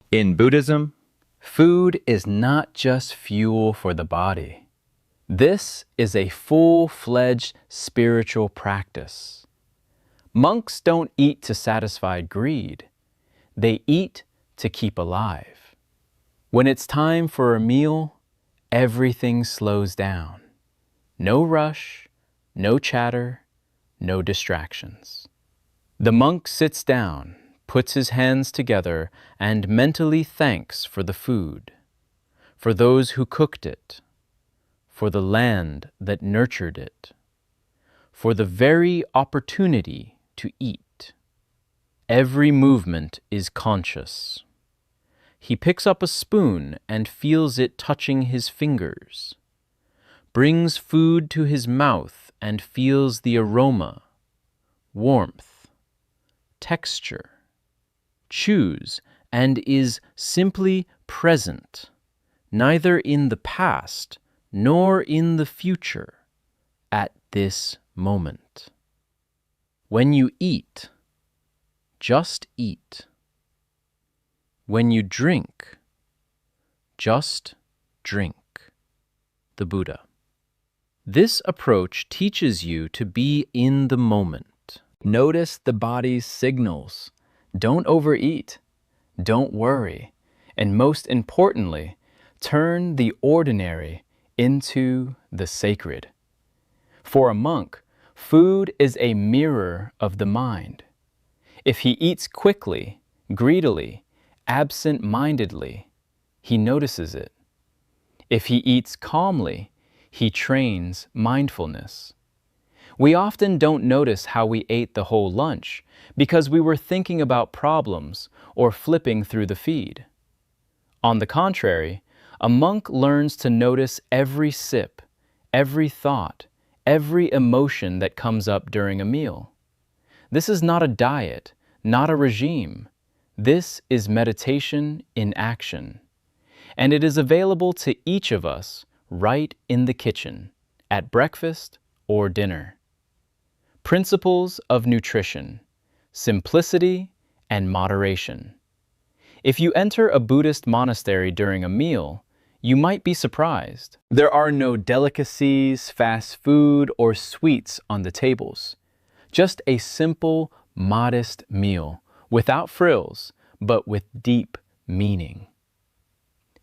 In Buddhism, food is not just fuel for the body. This is a full-fledged spiritual practice. Monks don't eat to satisfy greed. They eat to keep alive. When it's time for a meal, everything slows down. No rush, no chatter, no distractions. The monk sits down, puts his hands together, and mentally thanks for the food, for those who cooked it, for the land that nurtured it, for the very opportunity to eat. Every movement is conscious. He picks up a spoon and feels it touching his fingers, brings food to his mouth and feels the aroma, warmth, texture, chews, and is simply present, neither in the past nor in the future, at this moment. When you eat, just eat. When you drink, just drink. The Buddha. This approach teaches you to be in the moment. Notice the body's signals. Don't overeat. Don't worry. And most importantly, turn the ordinary into the sacred. For a monk, food is a mirror of the mind. If he eats quickly, greedily, absent-mindedly, he notices it. If he eats calmly, he trains mindfulness. We often don't notice how we ate the whole lunch because we were thinking about problems or flipping through the feed. On the contrary, a monk learns to notice every sip, every thought, every emotion that comes up during a meal. This is not a diet, not a regime. This is meditation in action. And it is available to each of us right in the kitchen, at breakfast or dinner. Principles of nutrition, simplicity, and moderation. If you enter a Buddhist monastery during a meal, you might be surprised. There are no delicacies, fast food, or sweets on the tables. Just a simple, modest meal, without frills, but with deep meaning.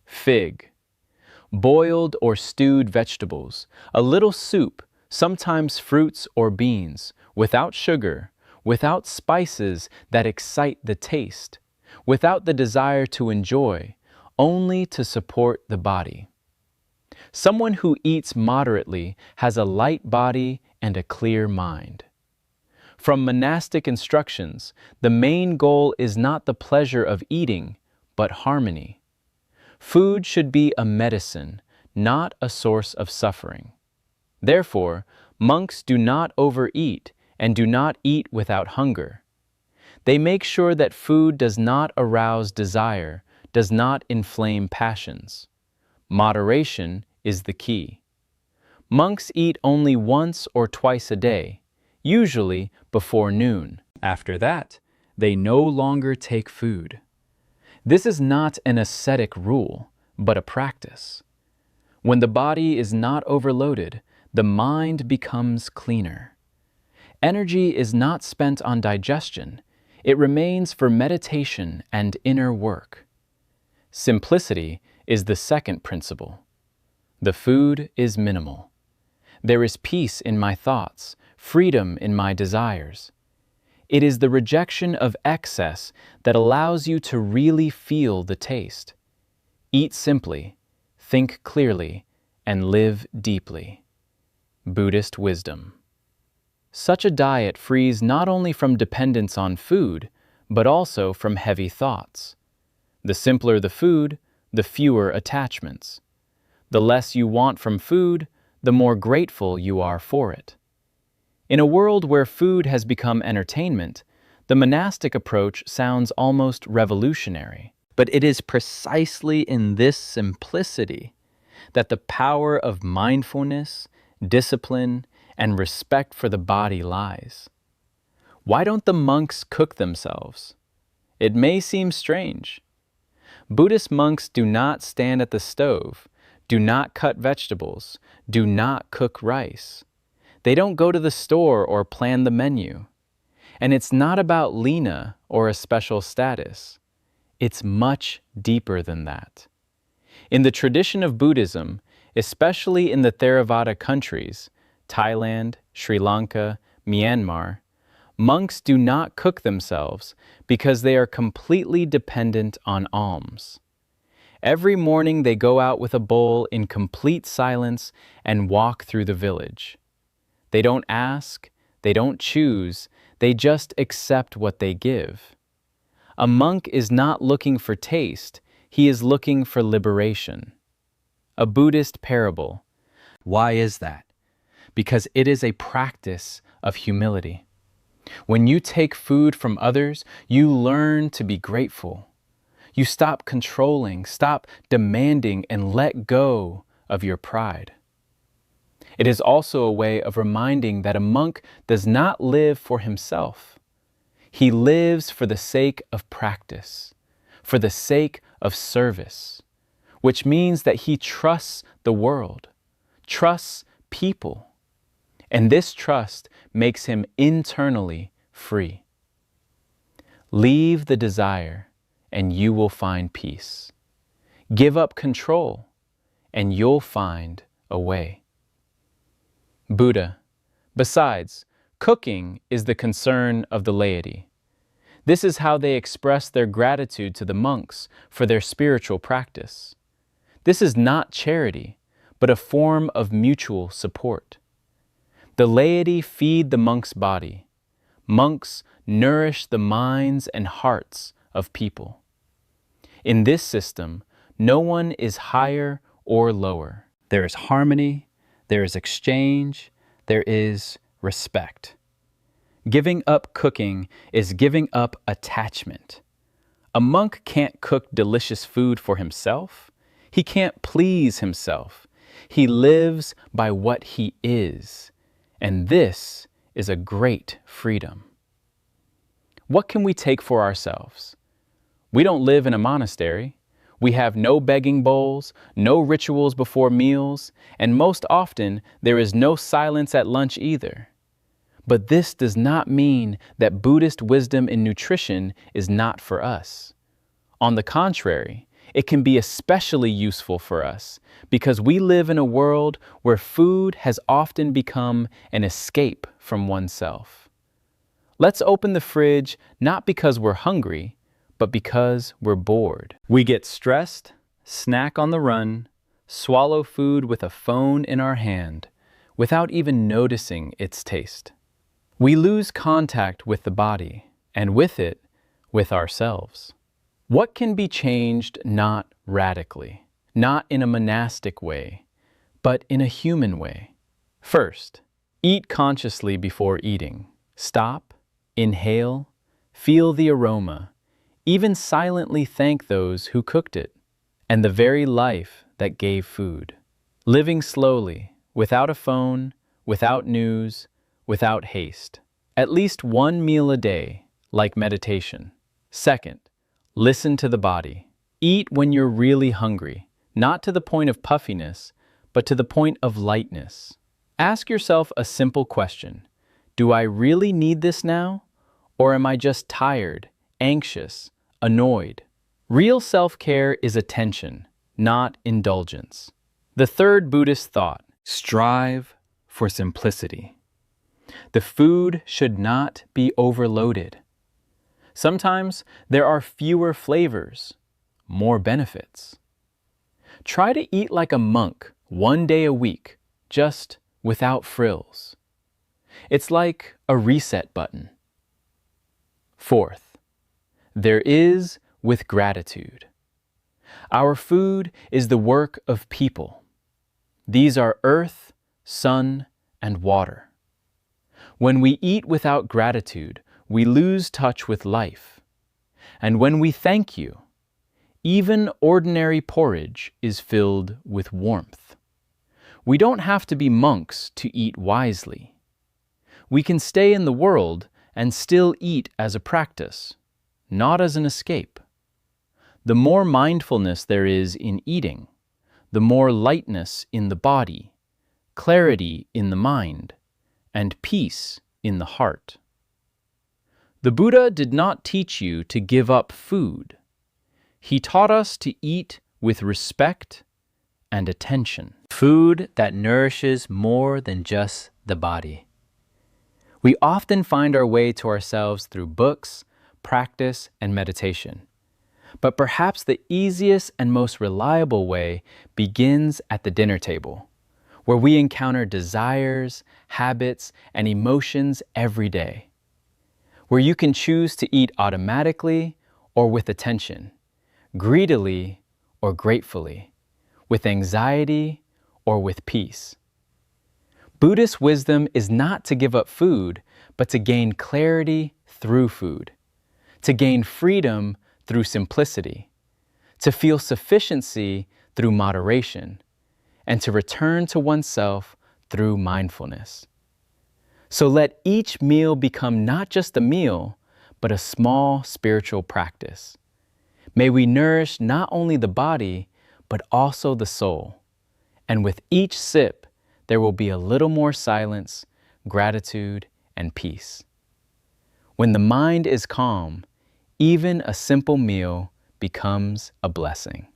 Fig. Boiled or stewed vegetables, a little soup, sometimes fruits or beans, without sugar, without spices that excite the taste, without the desire to enjoy, only to support the body. Someone who eats moderately has a light body and a clear mind. From monastic instructions, the main goal is not the pleasure of eating, but harmony. Food should be a medicine, not a source of suffering. Therefore, monks do not overeat and do not eat without hunger. They make sure that food does not arouse desire, does not inflame passions. Moderation is the key. Monks eat only once or twice a day, usually before noon. After that, they no longer take food. This is not an ascetic rule, but a practice. When the body is not overloaded, the mind becomes cleaner. Energy is not spent on digestion. It remains for meditation and inner work. Simplicity is the second principle. The food is minimal. There is peace in my thoughts, freedom in my desires. It is the rejection of excess that allows you to really feel the taste. Eat simply, think clearly, and live deeply. Buddhist wisdom. Such a diet frees not only from dependence on food, but also from heavy thoughts. The simpler the food, the fewer attachments. The less you want from food, the more grateful you are for it. In a world where food has become entertainment, the monastic approach sounds almost revolutionary. But it is precisely in this simplicity that the power of mindfulness, discipline, and respect for the body lies. Why don't the monks cook themselves? It may seem strange. Buddhist monks do not stand at the stove, do not cut vegetables, do not cook rice. They don't go to the store or plan the menu. And it's not about Lena or a special status. It's much deeper than that. In the tradition of Buddhism, especially in the Theravada countries, Thailand, Sri Lanka, Myanmar, monks do not cook themselves because they are completely dependent on alms. Every morning they go out with a bowl in complete silence and walk through the village. They don't ask, they don't choose, they just accept what they give. A monk is not looking for taste, he is looking for liberation. A Buddhist parable. Why is that? Because it is a practice of humility. When you take food from others, you learn to be grateful. You stop controlling, stop demanding, and let go of your pride. It is also a way of reminding that a monk does not live for himself. He lives for the sake of practice, for the sake of service, which means that he trusts the world, trusts people, and this trust makes him internally free. Leave the desire, and you will find peace. Give up control, and you'll find a way. Buddha. Besides, cooking is the concern of the laity. This is how they express their gratitude to the monks for their spiritual practice. This is not charity, but a form of mutual support. The laity feed the monk's body. Monks nourish the minds and hearts of people. In this system, no one is higher or lower. There is harmony, there is exchange, there is respect. Giving up cooking is giving up attachment. A monk can't cook delicious food for himself. He can't please himself. He lives by what he is. And this is a great freedom. What can we take for ourselves? We don't live in a monastery. We have no begging bowls, no rituals before meals, and most often there is no silence at lunch either. But this does not mean that Buddhist wisdom in nutrition is not for us. On the contrary, it can be especially useful for us because we live in a world where food has often become an escape from oneself. Let's open the fridge not because we're hungry, but because we're bored. We get stressed, snack on the run, swallow food with a phone in our hand without even noticing its taste. We lose contact with the body, and with it, with ourselves. What can be changed not radically, not in a monastic way, but in a human way? First, eat consciously before eating. Stop, inhale, feel the aroma, even silently thank those who cooked it, and the very life that gave food. Living slowly, without a phone, without news, without haste. At least one meal a day, like meditation. Second, listen to the body. Eat when you're really hungry, not to the point of puffiness, but to the point of lightness. Ask yourself a simple question. Do I really need this now? Or am I just tired, anxious, annoyed? Real self-care is attention, not indulgence. The third Buddhist thought, strive for simplicity. The food should not be overloaded. Sometimes there are fewer flavors, more benefits. Try to eat like a monk one day a week, just without frills. It's like a reset button. Fourth, there is with gratitude. Our food is the work of people. These are earth, sun, and water. When we eat without gratitude, we lose touch with life. And when we thank you, even ordinary porridge is filled with warmth. We don't have to be monks to eat wisely. We can stay in the world and still eat as a practice, not as an escape. The more mindfulness there is in eating, the more lightness in the body, clarity in the mind, and peace in the heart. The Buddha did not teach you to give up food. He taught us to eat with respect and attention. Food that nourishes more than just the body. We often find our way to ourselves through books, practice, and meditation. But perhaps the easiest and most reliable way begins at the dinner table, where we encounter desires, habits, and emotions every day. Where you can choose to eat automatically or with attention, greedily or gratefully, with anxiety or with peace. Buddhist wisdom is not to give up food, but to gain clarity through food, to gain freedom through simplicity, to feel sufficiency through moderation, and to return to oneself through mindfulness. So let each meal become not just a meal, but a small spiritual practice. May we nourish not only the body, but also the soul. And with each sip, there will be a little more silence, gratitude, and peace. When the mind is calm, even a simple meal becomes a blessing.